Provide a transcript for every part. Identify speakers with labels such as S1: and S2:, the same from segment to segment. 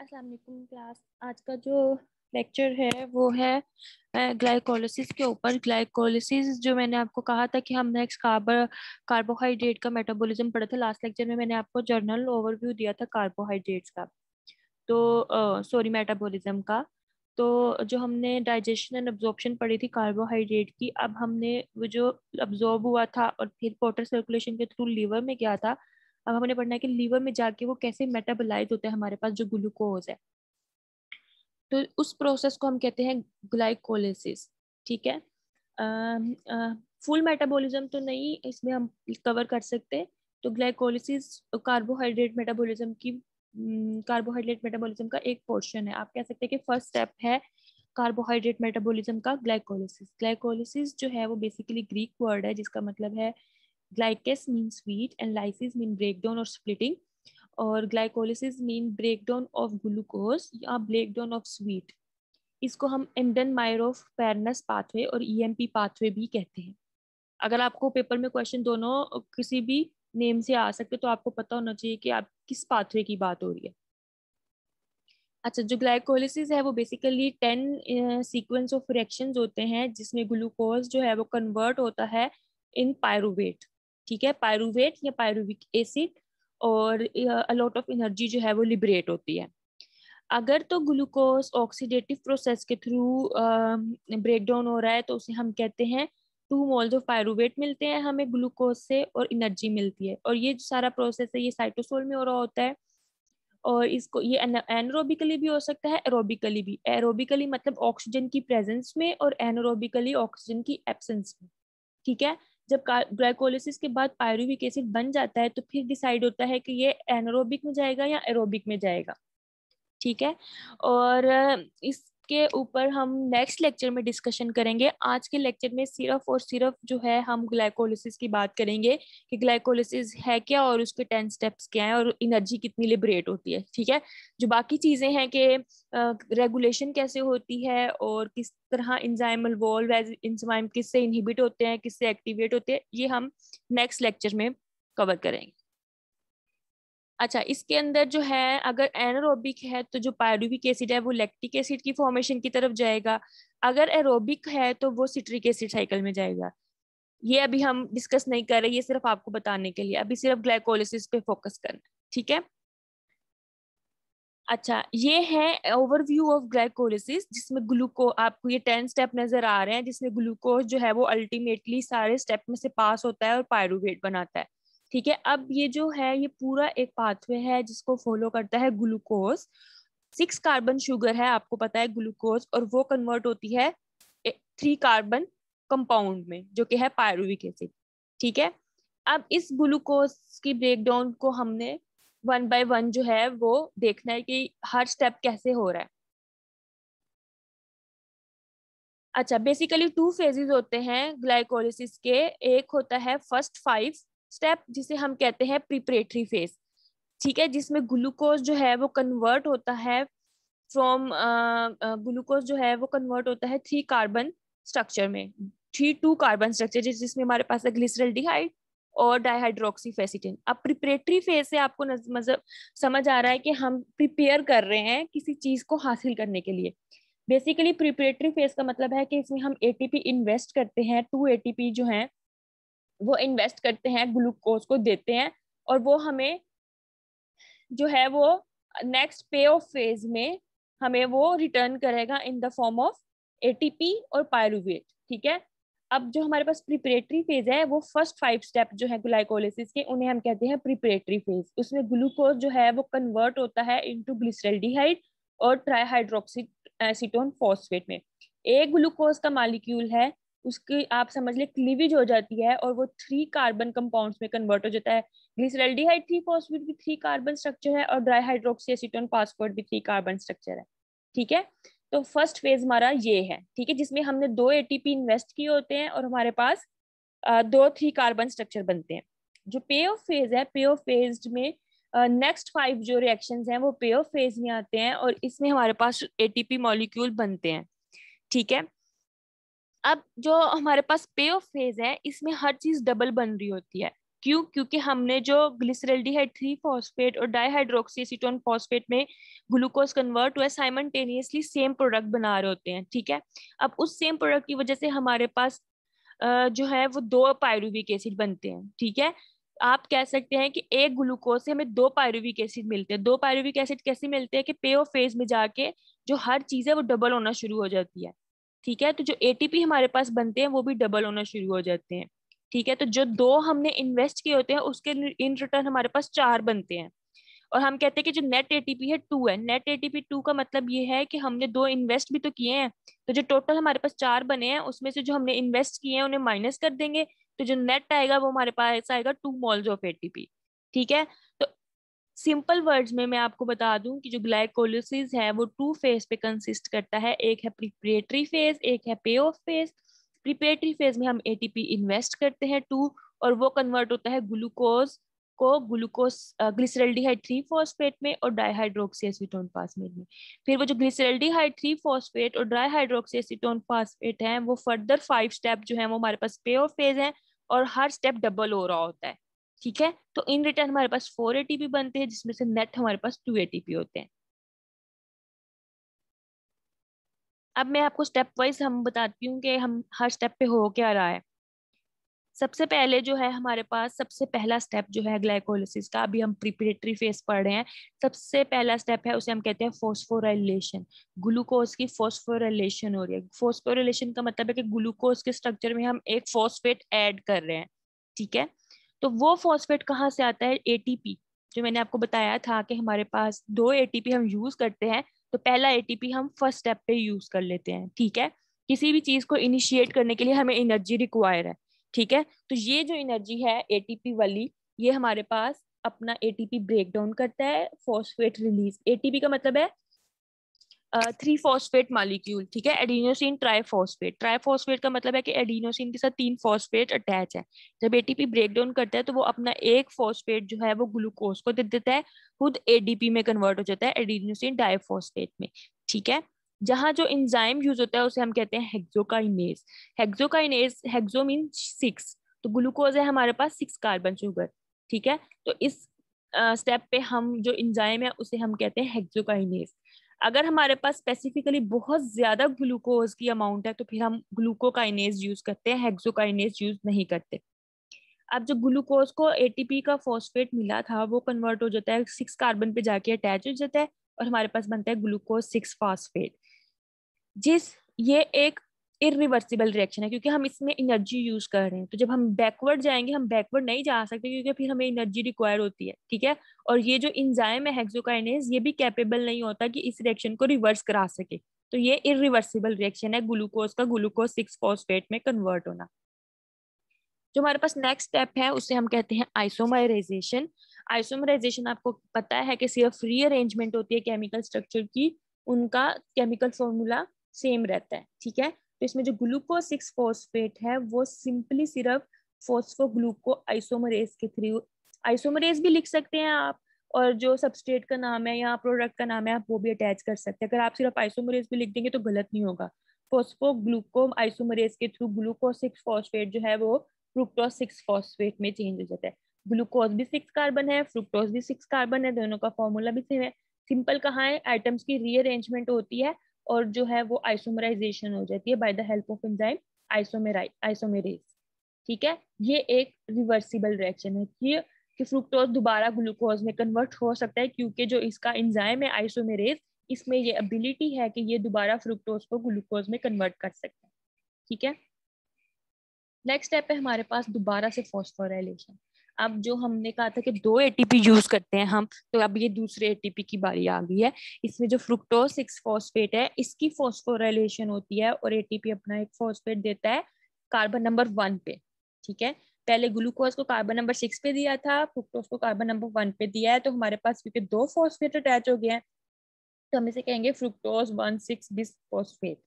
S1: अस्सलाम वालेकुम क्लास। आज का जो लेक्चर है वो है ग्लाइकोलिसिस के ऊपर। ग्लाइकोलिसिस जो मैंने आपको कहा था कि हम नेक्स्ट कार्बोहाइड्रेट का मेटाबॉलिज्म पढ़ा था। लास्ट लेक्चर में मैंने आपको जर्नल ओवरव्यू दिया था कार्बोहाइड्रेट्स का, तो सॉरी मेटाबॉलिज्म का। तो जो हमने डाइजेशन एंड अब्जॉर्प्शन पढ़ी थी कार्बोहाइड्रेट की, अब हमने वो जो अब्जॉर्ब हुआ था और फिर वाटर सर्कुलेशन के थ्रू लीवर में गया था, अब हमने पढ़ना है कि लीवर में जाके वो कैसे मेटाबोलाइज होता है हमारे पास जो ग्लूकोज है। तो उस प्रोसेस को हम कहते हैं ग्लाइकोलिसिस। ठीक है, फुल मेटाबॉलिज्म तो नहीं इसमें हम कवर कर सकते। तो ग्लाइकोलिसिस कार्बोहाइड्रेट मेटाबॉलिज्म का एक पोर्शन है। आप कह सकते हैं कि फर्स्ट स्टेप है कार्बोहाइड्रेट मेटाबॉलिज्म का ग्लाइकोलिसिस। ग्लाइकोलिसिस जो है वो बेसिकली ग्रीक वर्ड है जिसका मतलब है glykys mean sweet and lysis mean breakdown और स्प्लिटिंग, और glycolysis mean breakdown of glucose या ब्रेकडाउन ऑफ स्वीट। इसको हम एंडन मायरोफ पेरनस पाथवे और ईएमपी पाथवे भी कहते हैं। अगर आपको पेपर में क्वेश्चन दोनों किसी भी नेम से आ सकते तो आपको पता होना चाहिए कि आप किस पाथवे की बात हो रही है। अच्छा, जो ग्लाइकोलिसिस है वो बेसिकली 10 सीक्वेंस ऑफ रिएक्शंस होते हैं जिसमें ग्लूकोज जो है वो कन्वर्ट होता है इन पायरुवेट। ठीक है, पायरुवेट या पायरुविक एसिड, और अलॉट ऑफ एनर्जी जो है वो लिबरेट होती है। अगर तो ग्लूकोज ऑक्सीडेटिव प्रोसेस के थ्रू ब्रेक डाउन हो रहा है तो उसे हम कहते हैं 2 मोल्स ऑफ पायरुवेट मिलते हैं हमें ग्लूकोज से और एनर्जी मिलती है। और ये जो सारा प्रोसेस है ये साइटोसोल में हो रहा होता है, और इसको ये एनरोबिकली भी हो सकता है, एरोबिकली भी। एरोबिकली मतलब ऑक्सीजन की प्रेजेंस में, और एनरोबिकली ऑक्सीजन की एब्सेंस में। ठीक है, जब ग्लाइकोलिसिस के बाद पायरुविक एसिड बन जाता है तो फिर डिसाइड होता है कि ये एनरोबिक में जाएगा या एरोबिक में जाएगा। ठीक है, और इसके ऊपर हम नेक्स्ट लेक्चर में डिस्कशन करेंगे। आज के लेक्चर में सिर्फ और सिर्फ जो है हम ग्लाइकोलिसिस की बात करेंगे कि ग्लाइकोलिसिस है क्या और उसके 10 स्टेप्स क्या हैं और एनर्जी कितनी लिबरेट होती है। ठीक है, जो बाकी चीजें हैं कि रेगुलेशन कैसे होती है और किस तरह इंजाइमल वॉल्व एंजाइम किससे इनहिबिट होते हैं किससे एक्टिवेट होते हैं, ये हम नेक्स्ट लेक्चर में कवर करेंगे। अच्छा, इसके अंदर जो है अगर एनारोबिक है तो जो पायरुविक एसिड है वो लैक्टिक एसिड की फॉर्मेशन की तरफ जाएगा। अगर एरोबिक है तो वो सिट्रिक एसिड साइकिल में जाएगा। ये अभी हम डिस्कस नहीं कर रहे, ये सिर्फ आपको बताने के लिए, अभी सिर्फ ग्लाइकोलिसिस पे फोकस करना है। ठीक है, अच्छा ये है ओवरव्यू ऑफ ग्लाइकोलिसिस जिसमें ग्लूको आपको ये 10 स्टेप नजर आ रहे हैं जिसमें ग्लूकोज जो है वो अल्टीमेटली सारे स्टेप में से पास होता है और पायरुवेट बनाता है। ठीक है, अब ये जो है ये पूरा एक पाथवे है जिसको फॉलो करता है ग्लूकोज। 6 कार्बन शुगर है, आपको पता है ग्लूकोज, और वो कन्वर्ट होती है 3 कार्बन कंपाउंड में जो कि है पायरुविक एसिड। ठीक है, अब इस ग्लूकोज की ब्रेकडाउन को हमने 1 बाय 1 जो है वो देखना है कि हर स्टेप कैसे हो रहा है। अच्छा, बेसिकली 2 फेजेस होते हैं ग्लाइकोलिसिस के। एक होता है फर्स्ट 5 स्टेप जिसे हम कहते हैं प्रिपरेटरी फेज। ठीक है, जिसमें ग्लूकोज जो है वो कन्वर्ट होता है फ्रॉम ग्लूकोज जो है वो कन्वर्ट होता है 3 कार्बन स्ट्रक्चर में, 2 कार्बन स्ट्रक्चर जिसमें हमारे पास है ग्लिसरल्डिहाइड और डाइहाइड्रोक्सीफेसिटिन। अब प्रिपरेटरी फेज से आपको मतलब समझ आ रहा है कि हम प्रिपेयर कर रहे हैं किसी चीज को हासिल करने के लिए। बेसिकली प्रिपरेटरी फेज का मतलब है कि इसमें हम एटीपी इन्वेस्ट करते हैं, 2 ATP जो है वो इन्वेस्ट करते हैं, ग्लूकोज को देते हैं, और वो हमें जो है वो नेक्स्ट पे ऑफ फेज में हमें वो रिटर्न करेगा in the form of ATP और पायरुवेट। ठीक है, अब जो हमारे पास प्रिपरेटरी फेज है वो फर्स्ट 5 स्टेप जो है ग्लाइकोलिसिस के उन्हें हम कहते हैं प्रिपरेटरी फेज। उसमें ग्लूकोज जो है वो कन्वर्ट होता है इनटू ग्लिसरल्डिहाइड और ट्राईहाइड्रोक्सी एसीटोन फॉस्फेट में। एक ग्लूकोज का मॉलिक्यूल है उसकी आप समझ ले क्लीवेज हो जाती है और वो 3 कार्बन कंपाउंड्स में कन्वर्ट हो जाता है। ग्लिसरल्डिहाइड 3 फॉस्फेट भी 3 कार्बन स्ट्रक्चर है और डाइहाइड्रोक्सी एसीटोन फॉस्फेट भी 3 कार्बन स्ट्रक्चर है। ठीक है, तो फर्स्ट फेज हमारा ये है। ठीक है, जिसमें हमने 2 ATP इन्वेस्ट किए होते हैं और हमारे पास 2 3 कार्बन स्ट्रक्चर बनते हैं। जो पे ऑफ फेज है, पे ऑफ फेज में नेक्स्ट 5 जो रिएक्शंस हैं वो पे ऑफ फेज में आते हैं और इसमें हमारे पास एटीपी मॉलिक्यूल बनते हैं। ठीक है, अब जो हमारे पास पे ऑफ फेज है इसमें हर चीज डबल बन रही होती है। क्यों? क्योंकि हमने जो ग्लिसरल्डिहाइड 3 फॉस्फेट और डाइहाइड्रोक्सी एसीटोन फॉस्फेट में ग्लूकोज कन्वर्ट हुआ है, साइमल्टेनियसली सेम प्रोडक्ट बना रहे होते हैं, ठीक है। अब उस सेम प्रोडक्ट की वजह से हमारे पास जो है वो 2 पायरुविक एसिड बनते हैं, ठीक है। आप कह सकते हैं कि एक ग्लूकोज से हमें 2 पायरुविक एसिड मिलते हैं। 2 पायरुविक एसिड कैसे मिलते हैं कि पे ऑफ फेज में जाके जो हर चीज है वो डबल होना शुरू हो जाती है, ठीक है। तो जो एटीपी हमारे पास बनते हैं वो भी डबल होना शुरू हो जाते हैं, ठीक है। तो जो 2 हमने इन्वेस्ट किए होते हैं उसके इन रिटर्न हमारे पास 4 बनते हैं। और हम कहते हैं कि जो नेट एटीपी है 2 है। नेट एटीपी 2 का मतलब ये है कि हमने 2 इन्वेस्ट भी तो किए हैं, तो जो टोटल हमारे पास 4 बने हैं उसमें से जो हमने इन्वेस्ट किए हैं उन्हें माइनस कर देंगे, तो जो नेट आएगा वो हमारे पास आएगा 2 मोल्स ऑफ एटीपी, ठीक है। तो सिंपल वर्ड्स में मैं आपको बता दूं कि जो ग्लाइकोलिसिस है वो 2 फेज पे कंसिस्ट करता है। एक है प्रिपरेटरी फेज, एक है पे ऑफ फेज। प्रिपरेटरी फेज में हम एटीपी इन्वेस्ट करते हैं 2, और वो कन्वर्ट होता है ग्लूकोज को ग्लूकोज ग्लिसरल्डिहाइड 3 फॉस्फेट में और डाइहाइड्रोक्सी एसीटोन फॉस्फेट में। फिर वो जो ग्लिसरल्डिहाइड 3 फॉस्फेट और डाइहाइड्रोक्सी एसीटोन फॉस्फेट है वो फर्दर 5 स्टेप जो है वो हमारे पास पे ऑफ फेज है, और हर स्टेप डबल हो रहा होता है, ठीक है। तो इन रिटर्न हमारे पास 4 एटीपी बनते हैं, जिसमें से नेट हमारे पास 2 एटीपी होते हैं। अब मैं आपको स्टेप वाइज हम बताती हूँ कि हम हर स्टेप पे हो क्या रहा है। सबसे पहले जो है हमारे पास सबसे पहला स्टेप जो है ग्लाइकोलिसिस का, अभी हम प्रिपरेटरी फेज पढ़ रहे हैं। सबसे पहला स्टेप है उसे हम कहते हैं फॉस्फोराइलेशन। ग्लूकोज की फॉस्फोराइलेशन हो रही है। फॉस्फोराइलेशन का मतलब है कि ग्लूकोज के स्ट्रक्चर में हम एक फॉस्फेट ऐड कर रहे हैं, ठीक है। तो वो फॉस्फेट कहाँ से आता है? एटीपी। जो मैंने आपको बताया था कि हमारे पास 2 एटीपी हम यूज करते हैं, तो पहला एटीपी हम फर्स्ट स्टेप पे यूज कर लेते हैं, ठीक है। किसी भी चीज को इनिशिएट करने के लिए हमें एनर्जी रिक्वायर है, ठीक है। तो ये जो एनर्जी है एटीपी वाली, ये हमारे पास अपना एटीपी ब्रेक डाउन करता है, फॉस्फेट रिलीज। एटीपी का मतलब है 3 फॉस्फेट मॉलिक्यूल, ठीक है। Adenosine triphosphate. ट्राइफॉस्फेट का मतलब है कि एडिनोसिन के साथ 3 फॉस्फेट अटैच है। जब एटीपी ब्रेक डाउन करता है तो वो अपना एक फॉस्फेट जो है वो ग्लूकोज को दे देता है, खुद एडीपी में कन्वर्ट हो जाता है, एडिनोसिन डाइफॉस्फेट में, ठीक है। जहां जो एंजाइम यूज होता है उसे हम कहते हैं हेक्सोकाइनेज। हेक्सोकाइनेज, हेक्सो मीन 6, तो ग्लूकोज है हमारे पास 6 कार्बन शुगर, ठीक है। तो इस स्टेप पे हम जो एंजाइम है उसे हम कहते हैं हेक्सोकाइनेज। अगर हमारे पास स्पेसिफिकली बहुत ज्यादा ग्लूकोज की अमाउंट है तो फिर हम ग्लूकोकाइनेज यूज करते हैं, हेक्सोकाइनेज यूज नहीं करते। अब जो ग्लूकोज को एटीपी का फॉस्फेट मिला था वो कन्वर्ट हो जाता है 6 कार्बन पे जाके अटैच हो जाता है, और हमारे पास बनता है ग्लूकोज 6 फॉस्फेट। जिस ये एक इरिवर्सिबल रिएक्शन है क्योंकि हम इसमें एनर्जी यूज कर रहे हैं। तो जब हम बैकवर्ड जाएंगे, हम बैकवर्ड नहीं जा सकते क्योंकि फिर हमें एनर्जी रिक्वायर होती है, ठीक है। और ये जो एंजाइम है हेक्सोकाइनेज, ये भी कैपेबल नहीं होता कि इस रिएक्शन को रिवर्स करा सके। तो ये इरिवर्सिबल रिएक्शन है ग्लूकोज का ग्लूकोज 6 फॉस्फेट में कन्वर्ट होना। जो हमारे पास नेक्स्ट स्टेप है उसे हम कहते हैं आइसोमराइजेशन। आइसोमराइजेशन आपको पता है कि सिर्फ रीअरेंजमेंट होती है केमिकल स्ट्रक्चर की, उनका केमिकल फॉर्मूला सेम रहता है, ठीक है। तो इसमें जो ग्लूकोज 6 फॉस्फेट है वो सिंपली सिर्फ फॉस्फोग्लूको आइसोमरेज के थ्रू, आइसोमरेज भी लिख सकते हैं आप, और जो सबस्ट्रेट का नाम है या प्रोडक्ट का नाम है आप वो भी अटैच कर सकते हैं। अगर आप सिर्फ आइसोमरेज भी लिख देंगे तो गलत नहीं होगा। फॉस्फोग्लूको आइसोमरेज के थ्रू ग्लूकोज 6 फॉस्फेट जो है वो फ्रुक्टोज 6 फॉस्फेट में चेंज हो जाता है। ग्लूकोज भी 6 कार्बन है, फ्रुक्टोज भी 6 कार्बन है, दोनों का फॉर्मूला भी सेम है। सिंपल कहाँ है, आइटम्स की रीअरेंजमेंट होती है और जो है वो आइसोमराइजेशन हो जाती है bye the help of enzyme isomerase, ठीक है। ये एक रिवर्सिबल रिएक्शन है कि फ्रुक्टोज दोबारा ग्लूकोज में कन्वर्ट हो सकता है क्योंकि जो इसका एंजाइम है आइसोमेरेज, इसमें ये एबिलिटी है कि ये दोबारा फ्रुक्टोज को ग्लूकोज में कन्वर्ट कर सकता है, ठीक है। नेक्स्ट स्टेप है हमारे पास दोबारा से फॉस्फोराइलेशन। अब जो हमने कहा था कि 2 एटीपी यूज करते हैं हम, तो अब ये दूसरे एटीपी की बारी आ गई है। इसमें जो फ्रुक्टोज 6 फॉस्फेट है इसकी फॉस्फोराइलेशन होती है और एटीपी अपना एक फॉस्फेट देता है कार्बन नंबर 1 पे, ठीक है। पहले ग्लूकोज को कार्बन नंबर 6 पे दिया था, फ्रुक्टोज को कार्बन नंबर 1 पे दिया है, तो हमारे पास क्योंकि 2 फॉस्फेट अटैच हो गए हैं तो हम इसे कहेंगे फ्रुक्टोज 1,6 बिस फॉस्फेट।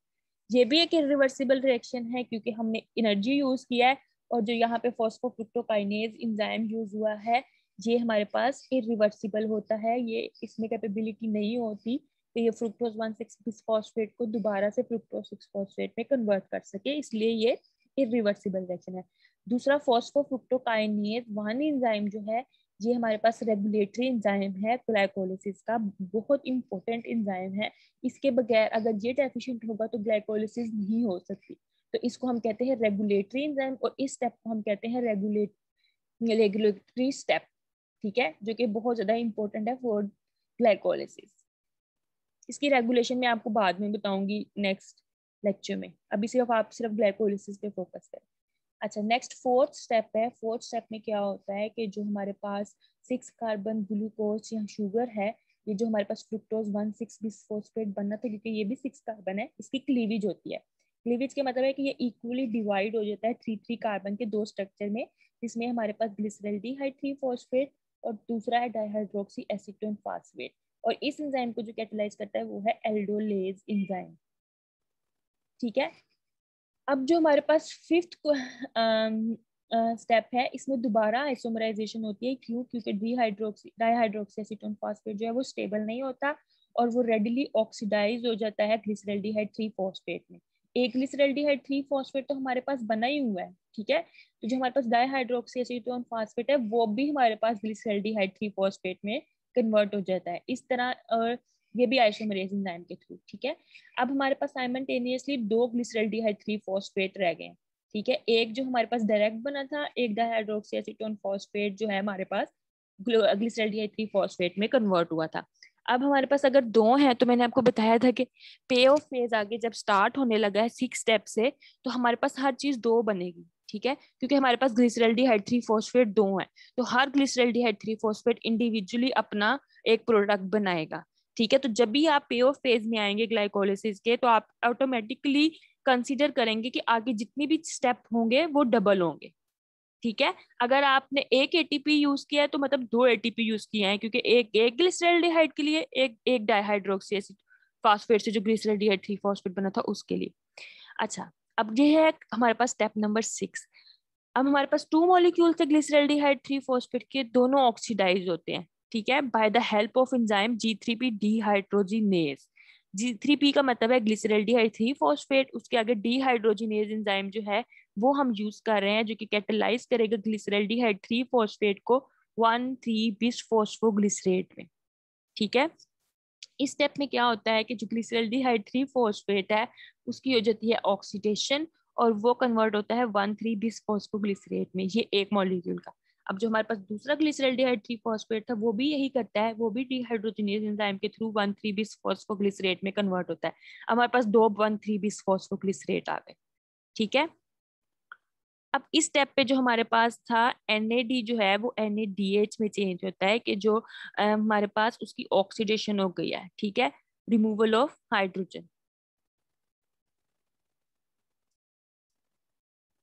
S1: ये भी एक इरिवर्सिबल रिएक्शन है क्योंकि हमने एनर्जी यूज किया है, और जो यहाँ पे फॉस्फोफ्रुक्टोकाइनेज एंजाइम यूज हुआ है ये हमारे पास इरिवर्सिबल होता है, ये इसमें कैपेबिलिटी नहीं होती तो ये फ्रुक्टोज 1,6 बिस फॉस्फेट को दोबारा से फ्रुक्टोज 6 फॉस्फेट में कन्वर्ट कर सके, इसलिए ये इरिवर्सिबल रिएक्शन है। दूसरा फॉस्फोफ्रुक्टोकाइनेज 1 एंजाइम जो है, ये हमारे पास रेगुलेटरी एंजाइम है ग्लाइकोलिसिस का, बहुत इंपॉर्टेंट एंजाइम है। इसके बगैर अगर ये डेफिशिएंट होगा तो ग्लाइकोलिसिस नहीं हो सकती। तो इसको हम कहते हैं रेगुलेटरी एंजाइम, और इस स्टेप को हम कहते हैं रेगुलेटरी स्टेप, ठीक है, जो कि बहुत ज्यादा इंपॉर्टेंट है फॉर ग्लाइकोलिसिस। इसकी रेगुलेशन मैं आपको बाद में बताऊंगी नेक्स्ट लेक्चर में, अभी आप सिर्फ ग्लाइकोलिसिस पे फोकस करें। अच्छा, नेक्स्ट फोर्थ स्टेप है। फोर्थ स्टेप में क्या होता है कि जो हमारे पास 6 कार्बन ग्लूकोज या शुगर है, ये जो हमारे पास फ्रुक्टोज 1,6 बिसफॉस्फेट बनना था, क्योंकि ये भी 6 कार्बन है, इसकी क्लीवेज होती है। क्लीवेज के मतलब है कि ये इक्वली डिवाइड हो जाता है 3 कार्बन के 2 स्ट्रक्चर में, जिसमें हमारे पास ग्लिसरल्डिहाइड 3 फॉस्फेट और दूसरा है डाइहाइड्रोक्सी एसीटोन फास्फेट। और इस एंजाइम को जो कैटेलाइज करता है वो है एल्डोलेज एंजाइम, ठीक है। अब जो हमारे पास फिफ्थ स्टेप है, इसमें दोबारा आइसोमराइजेशन होती है। क्यों? क्योंकि डाइहाइड्रोक्सी एसीटोन फास्फेट जो है वो स्टेबल नहीं होता और वो रेडिली ऑक्सीडाइज हो जाता है ग्लिसरल्डिहाइड 3 फॉस्फेट में। एक ग्लिसरल्डिहाइड 3 फॉस्फेट तो हमारे पास बना ही हुआ है, ठीक है। तो जो हमारे पास डाइहाइड्रोक्सी एसीटोन फास्फेट है वो भी हमारे पास ग्लिसरल्डिहाइड 3 फॉस्फेट में कन्वर्ट हो जाता है इस तरह, और ये भी आइसोमरेज एंजाइम के थ्रू, ठीक है। अब हमारे पास साइमल्टेनियसली 2 ग्लिसरल्डिहाइड 3 फॉस्फेट रह गए, ठीक है। एक जो हमारे पास डायरेक्ट बना था, एक डाइहाइड्रोक्सी एसीटोन फॉस्फेट जो है हमारे पास ग्लिसरल्डिहाइड 3 फॉस्फेट में कन्वर्ट हुआ था। अब हमारे पास अगर 2 हैं, तो मैंने आपको बताया था कि पे ऑफ फेज आगे जब स्टार्ट होने लगा है 6 स्टेप से, तो हमारे पास हर चीज 2 बनेगी, ठीक है, क्योंकि हमारे पास ग्लिसरल्डिहाइड 3 फॉस्फेट 2 है। तो हर ग्लिसरल्डिहाइड 3 फॉस्फेट इंडिविजुअली अपना एक प्रोडक्ट बनाएगा, ठीक है। तो जब भी आप पे ऑफ फेज में आएंगे ग्लाइकोलिसिस के, तो आप ऑटोमेटिकली कंसीडर करेंगे कि आगे जितनी भी स्टेप होंगे वो डबल होंगे, ठीक है। अगर आपने एक एटीपी यूज किया है तो मतलब 2 एटीपी यूज किए हैं, क्योंकि एक ग्लिसरल्डिहाइड के लिए, एक डाइहाइड्रोक्सी एसिड फास्फेट से जो ग्लिसरल्डिहाइड 3 फॉस्फेट बना था उसके लिए। अच्छा, अब ये है हमारे पास स्टेप नंबर 6। अब हमारे पास 2 मॉलिक्यूल्स है ग्लिसरल्डिहाइड 3 फॉस्फेट के, दोनों ऑक्सीडाइज होते हैं, ठीक है, bye the help of enzyme G3P dehydrogenase. G3P का मतलब है ग्लिसरल्डिहाइड 3 फॉस्फेट, उसके आगे डिहाइड्रोजिनेज एंजाइम जो है वो हम यूज कर रहे हैं, जो कि कैटेलाइज करेगा ग्लिसरल्डिहाइड 3 फॉस्फेट को 1,3 बिसफॉस्फोग्लिसरेट में, ठीक है। इस स्टेप में क्या होता है कि जो ग्लिसरल्डिहाइड 3 फॉस्फेट है उसकी हो जाती है ऑक्सीडेशन, और वो कन्वर्ट होता है 1,3 बिसफॉस्फोग्लिसरेट में, ये एक मॉलिक्यूल का। अब जो हमारे पास दूसरा ग्लिसरल्डिहाइड 3 फॉस्फेट था वो भी यही करता है, वो भी डिहाइड्रोजिनेज एंजाइम के थ्रू 1,3 बिसफॉस्फोग्लिसरेट में कन्वर्ट होता है। हमारे पास 2 1,3 बिसफॉस्फोग्लिसरेट आ गए, ठीक है। अब इस स्टेप पे जो हमारे पास था NAD जो है वो NADH में चेंज होता है, कि जो हमारे पास उसकी ऑक्सीडेशन हो गई है, ठीक है, removal of hydrogen.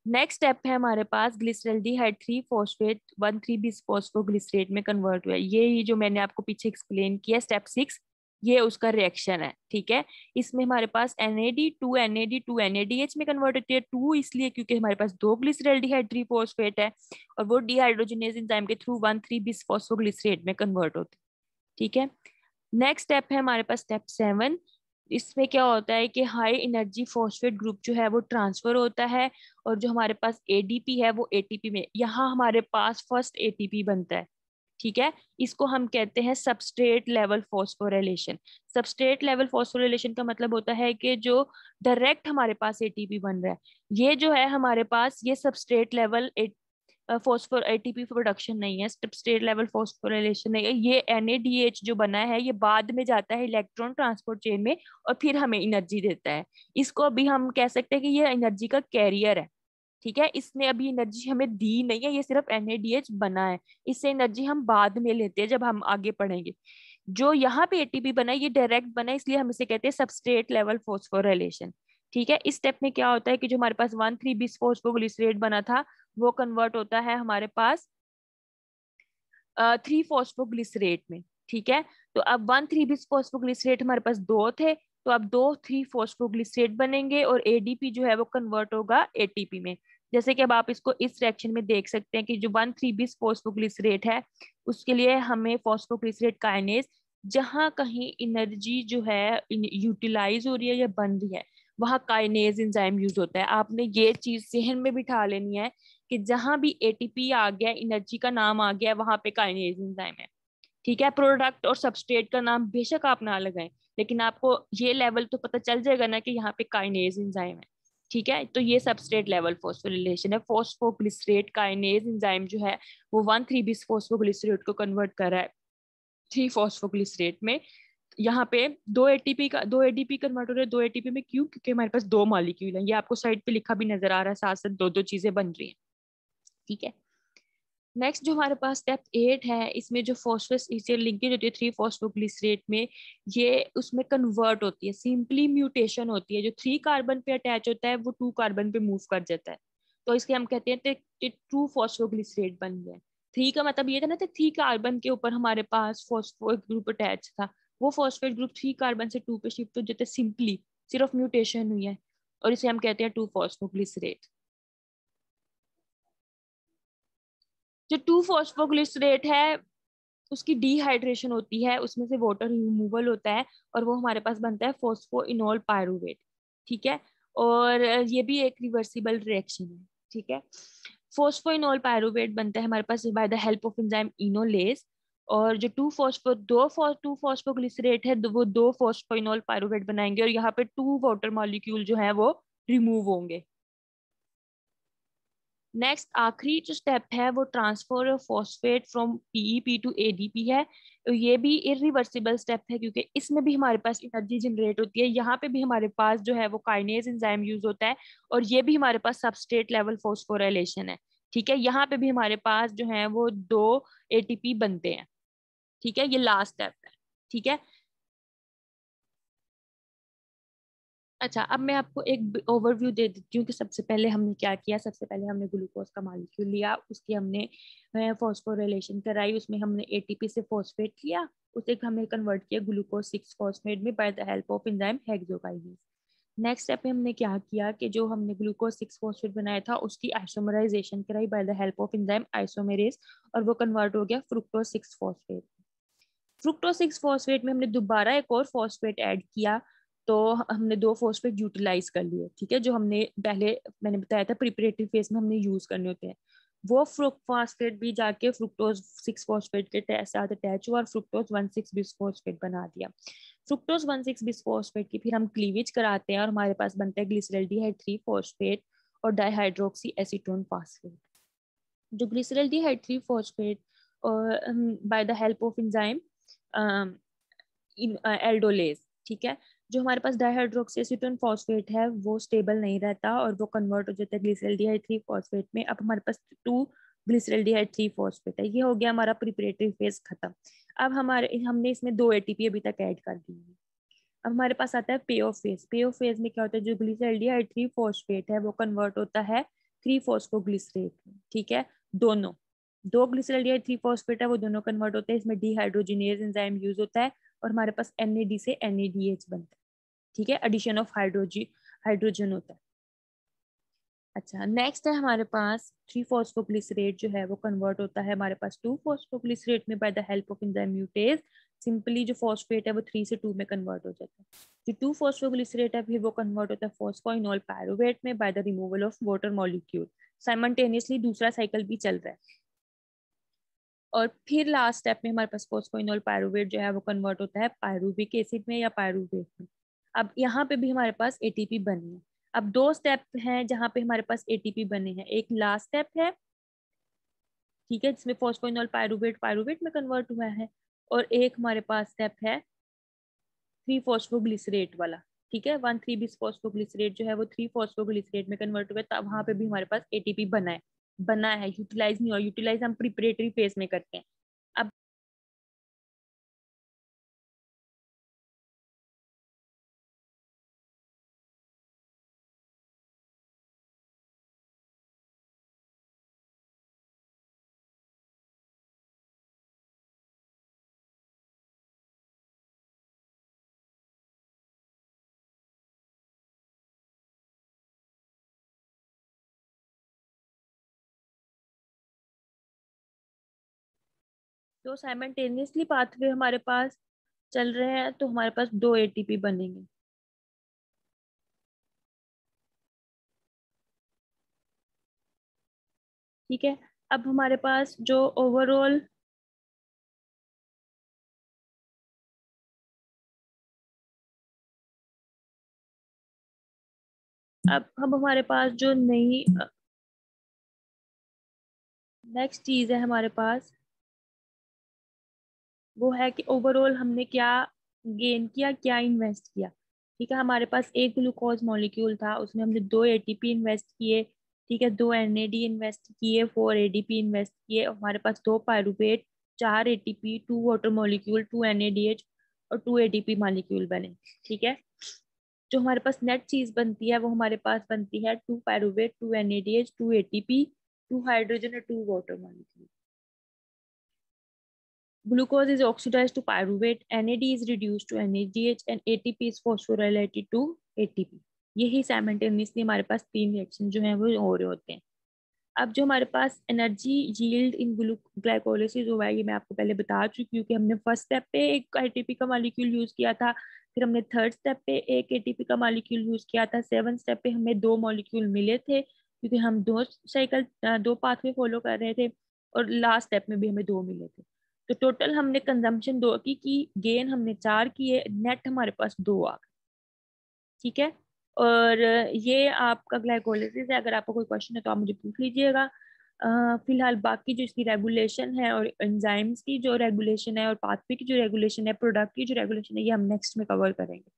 S1: Next step है हमारे पास ग्लिसरल्डिहाइड 3 फॉस्फेट 1,3 बिसफॉस्फोग्लिसरेट में कन्वर्ट हुआ है। ये जो मैंने आपको पीछे एक्सप्लेन किया स्टेप 6, ये उसका रिएक्शन है, ठीक है। इसमें हमारे पास NAD2 NADH में कन्वर्ट होती है। 2 इसलिए क्योंकि हमारे पास 2 ग्लिसरल्डिहाइड 3 फॉस्फेट है, और वो डिहाइड्रोजिनेज एंजाइम के थ्रू 1,3 बिसफॉस्फोग्लिसरेट में कन्वर्ट होती है, ठीक है। नेक्स्ट स्टेप है हमारे पास स्टेप 7। इसमें क्या होता है कि हाई एनर्जी फॉस्फेट ग्रुप जो है वो ट्रांसफर होता है, और जो हमारे पास ADP है वो ATP में, यहाँ हमारे पास फर्स्ट ATP बनता है, ठीक है। इसको हम कहते हैं substrate level phosphorylation. Substrate level phosphorylation का मतलब होता है कि जो डायरेक्ट हमारे पास ATP बन रहा है, ये जो है हमारे पास ये substrate level phosphor ATP production नहीं है, सबस्ट्रेट लेवल फॉस्फोरिलेशन नहीं है। ये NADH जो बना है ये बाद में जाता है इलेक्ट्रॉन ट्रांसपोर्ट चेन में और फिर हमें एनर्जी देता है। इसको अभी हम कह सकते हैं कि ये एनर्जी का कैरियर है, ठीक है। इसने अभी एनर्जी हमें दी नहीं है, ये सिर्फ NADH बना है, इससे एनर्जी हम बाद में लेते हैं जब हम आगे पढ़ेंगे। जो यहाँ पे ATP बना है ये डायरेक्ट बना है, इसलिए हम इसे कहते हैं सबस्ट्रेट लेवल फॉस्फोरिलेशन, ठीक है। इस स्टेप में क्या होता है कि जो हमारे पास 1,3 बिसफॉस्फोग्लिसरेट बना था वो कन्वर्ट होता है हमारे पास 3 फॉस्फोग्लिसरेट में, ठीक है। तो अब 1,3 बिसफॉस्फोग्लिसरेट हमारे पास 2 थे, तो अब 2 3 फॉस्फोग्लिसरेट बनेंगे, और ADP जो है वो कन्वर्ट होगा ATP में। जैसे कि अब आप इसको इस रिएक्शन में देख सकते हैं कि जो 1,3 बिसफॉस्फोग्लिसरेट है उसके लिए हमें फॉस्फोग्लिसरेट काइनेज, जहां कहीं एनर्जी जो है यूटिलाइज हो रही है या बन रही है वहां काइनेज एंजाइम यूज होता है। आपने ये चीज जहन में बिठा लेनी है कि जहां भी एटीपी आ गया, एनर्जी का नाम आ गया, वहां पे काइनेज एंजाइम है। ठीक है, प्रोडक्ट और सबस्ट्रेट का नाम बेशक आप ना लगाएं, लेकिन आपको ये लेवल तो पता चल जाएगा ना कि यहाँ पे काइनेज एंजाइम है। ठीक है, तो ये सबस्ट्रेट लेवल फॉस्फोरिलेशन है। फॉस्फोग्लिसरेट काइनेज एंजाइम जो है वो 1,3 बिस फॉस्फोग्लिसरेट को कन्वर्ट कर रहा है 3 फॉस्फोग्लिसरेट में। यहाँ पे दो एटीपी कन्वर्ट हो रहे हैं 2 एटीपी में। क्यों? क्योंकि हमारे पास 2 मॉलिक्यूल है। ये आपको साइड पे लिखा भी नजर आ रहा है, साथ साथ दो दो चीजें बन रही है। ठीक है, नेक्स्ट जो हमारे पास स्टेप 8 है, इसमें जो फॉस्फेट लिंकेज होती है 3 फॉस्फोग्लिसरेट में, ये उसमें कन्वर्ट होती है, सिंपली म्यूटेशन होती है। जो 3 कार्बन पे अटैच होता है वो 2 कार्बन पे मूव कर जाता है, तो इसके हम कहते हैं 2 फॉस्फोग्लिसरेट बन गए। 3 का मतलब ये था ना, 3 कार्बन के ऊपर हमारे पास फॉस्फो ग्रुप अटैच था, वो फॉस्फेट ग्रुप 3 कार्बन से 2 पे शिफ्ट हो जाते, सिंपली सिर्फ म्यूटेशन हुई है, और इसे हम कहते हैं 2 फॉस्फोग्लिसरेट। जो 2 फॉस्फोग्लिसरेट है उसकी डिहाइड्रेशन होती है, उसमें से वाटर रिमूवल होता है, और वो हमारे पास बनता है फॉस्फोइनोल पायरुवेट। ठीक है, और ये भी एक रिवर्सिबल रिएक्शन है। ठीक है, फॉस्फोइनोल पायरुवेट बनता है हमारे पास by the help of enzyme enolase, और जो टू फॉस्फोग्लिसरेट है वो 2 फॉस्फोइनोल पायरुवेट बनाएंगे, और यहाँ पे 2 वाटर मॉलिक्यूल जो है वो रिमूव होंगे। नेक्स्ट आखिरी जो स्टेप है वो transfer of phosphate from PEP to ADP है। तो ये भी इरिवर्सिबल स्टेप है, क्योंकि इसमें भी हमारे पास एनर्जी जनरेट होती है। यहाँ पे भी हमारे पास जो है वो काइनेज एंजाइम यूज होता है, और ये भी हमारे पास सबस्ट्रेट लेवल फॉस्फोराइलेशन है। ठीक है, यहाँ पे भी हमारे पास जो है वो 2 एटीपी बनते हैं। ठीक है, ये लास्ट स्टेप है। ठीक है, अच्छा अब मैं आपको एक ओवरव्यू दे देती हूँ कि सबसे पहले हमने क्या किया। सबसे पहले हमने ग्लूकोज का मॉलिक्यूल लिया, उसकी हमने फॉस्फोरिलेशन कराई, उसमें हमने एटीपी से फॉस्फेट लिया, उसे हमने कन्वर्ट किया ग्लूकोज 6 फॉस्फेट में bye the help of enzyme hexokinase. Next step में हमने क्या किया कि जो हमने ग्लूकोज 6 फॉस्फेट बनाया था उसकी आइसोमराइजेशन कराई bye the help of enzyme isomerase, और वो कन्वर्ट हो गया फ्रुक्टोज 6 फॉस्फेट। फ्रुक्टोज 6 फॉस्फेट में हमने दोबारा एक और फॉस्फेट ऐड किया, तो हमने 2 फॉस्फेट यूटिलाइज कर लिए। ठीक है, जो हमने पहले मैंने बताया था प्रिपरेटरी फेज में हमने यूज करने होते हैं। वो फॉस्फेट भी जाके फ्रुक्टोज 6 फॉस्फेट के साथ अटैच हुआ और फ्रुक्टोज 1,6 बिस फॉस्फेट बना दिया। फ्रुक्टोज 1,6 बिस फॉस्फेट की फिर हम क्लीवेज कराते हैं, और हमारे पास बनता है ग्लिसरल्डिहाइड 3 फॉस्फेट और डाइहाइड्रोक्सी एसीटोन फॉस्फेट। जो ग्लिसरल्डिहाइड 3 फॉस्फेट और bye the help of enzyme aldolase, ठीक है, जो हमारे पास डाइहाइड्रोक्सीएसीटोन फॉस्फेट है वो स्टेबल नहीं रहता, और वो कन्वर्ट हो जाता है ग्लिसरल्डिहाइड 3 फॉस्फेट में। अब हमारे पास 2 ग्लिसरल्डिहाइड 3 फॉस्फेट है। ये हो गया हमारा प्रिपरेटरी फेज खत्म। अब हमने इसमें 2 एटीपी अभी तक ऐड कर दी है। अब हमारे पास आता है पे ऑफ फेज। पे ऑफ फेज में क्या होता है, जो ग्लिसरल्डिहाइड 3 फॉस्फेट है वो कन्वर्ट होता है 3 फॉस्फोग्लिसरेट में। ठीक है, दोनों 2 ग्लिसरल्डिहाइड 3 फॉस्फेट है वो दोनों कन्वर्ट होते हैं, इसमें डिहाइड्रोजिनेज एंजाइम यूज होता है, और हमारे पास NAD से NADH बनता है। ठीक है, एडिशन ऑफ हाइड्रोजन होता है। अच्छा, नेक्स्ट है हमारे पास 3 फॉस्फोग्लिसरेट जो है वो कन्वर्ट होता है हमारे पास 2 फॉस्फोग्लिसरेट में bye the help of enzyme म्यूटेज। Simply जो फॉस्फेट है वो 3 से 2 में कन्वर्ट हो जाता है। जो 2 फॉस्फोग्लिसरेट है फिर वो कन्वर्ट होता है फॉस्फोइनोल पायरुवेट में by the removal of water molecule. Simultaneously दूसरा साइकिल भी चल रहा है, और फिर लास्ट स्टेप में हमारे पास फॉस्फोइनोल पायरुवेट जो है वो कन्वर्ट होता है पायरुविक एसिड में या पायरुवेट में। अब यहाँ पे भी हमारे पास एटीपी बनी है। अब 2 स्टेप हैं जहाँ पे हमारे पास एटीपी बने हैं। एक लास्ट स्टेप है, ठीक है, जिसमें फॉस्फोइनोल पायरुवेट पायरुवेट में कन्वर्ट हुआ है, और एक हमारे पास स्टेप है 3 फॉस्फोग्लिसरेट वाला। ठीक है, 1,3 बिस फॉस्फोग्लिसरेट जो है वो 3 फॉस्फोग्लिसरेट में कन्वर्ट हुआ है, तब वहां पे भी हमारे पास एटीपी बना है, यूटिलाइज नहीं हुआ। यूटिलाइज हम प्रिपरेटरी फेज में करते हैं। अब तो साइमल्टेनियसली पाथवे हमारे पास चल रहे हैं, तो हमारे पास 2 एटीपी बनेंगे। ठीक है। अब हमारे पास जो ओवरऑल अब हमारे पास जो नई नेक्स्ट चीज है हमारे पास, वो है कि ओवरऑल हमने क्या गेन किया, क्या इन्वेस्ट किया। ठीक है, हमारे पास एक ग्लूकोज मॉलिक्यूल था, उसमें हमने 2 ATP इन्वेस्ट किए। ठीक है, 2 NAD इन्वेस्ट किए, 4 ADP इन्वेस्ट किए, और हमारे पास 2 pyruvate, 4 ATP, 2 water molecule, 2 NADH और 2 ATP मॉलिक्यूल बने। ठीक है, जो हमारे पास नेट चीज बनती है वो हमारे पास बनती है 2 पायरुवेट, 2 NADH, 2 ATP, 2 हाइड्रोजन और 2 water molecule. Glucose is oxidized to pyruvate, NAD is reduced to NADH, and ATP is phosphorylated to ATP। यही साइमल्टेनियसली हमारे पास 3 रिएक्शन जो हैं वो हो रहे होते हैं। अब जो हमारे पास एनर्जी यील्ड इन ग्लाइकोलिसिस हुआ है, ये मैं आपको पहले बता चुकी हूँ कि हमने फर्स्ट स्टेप पे एक एटीपी का मॉलिक्यूल यूज किया था, फिर हमने थर्ड स्टेप पे एक एटीपी का मॉलिक्यूल यूज किया था, सेवन स्टेप पे हमें 2 मॉलिक्यूल मिले थे क्योंकि हम 2 साइकिल 2 पाथवे फॉलो कर रहे थे, और लास्ट स्टेप में भी हमें 2 मिले थे। तो टोटल हमने कंजम्पशन 2 की गेन हमने 4 किए, नेट हमारे पास 2 आ गए। ठीक है, और ये आपका ग्लाइकोलिसिस है। अगर आपको कोई क्वेश्चन है तो आप मुझे पूछ लीजिएगा। फिलहाल बाकी जो इसकी रेगुलेशन है और एंजाइम्स की जो रेगुलेशन है और पाथवे की जो रेगुलेशन है, प्रोडक्ट की जो रेगुलेशन है, ये हम नेक्स्ट में कवर करेंगे।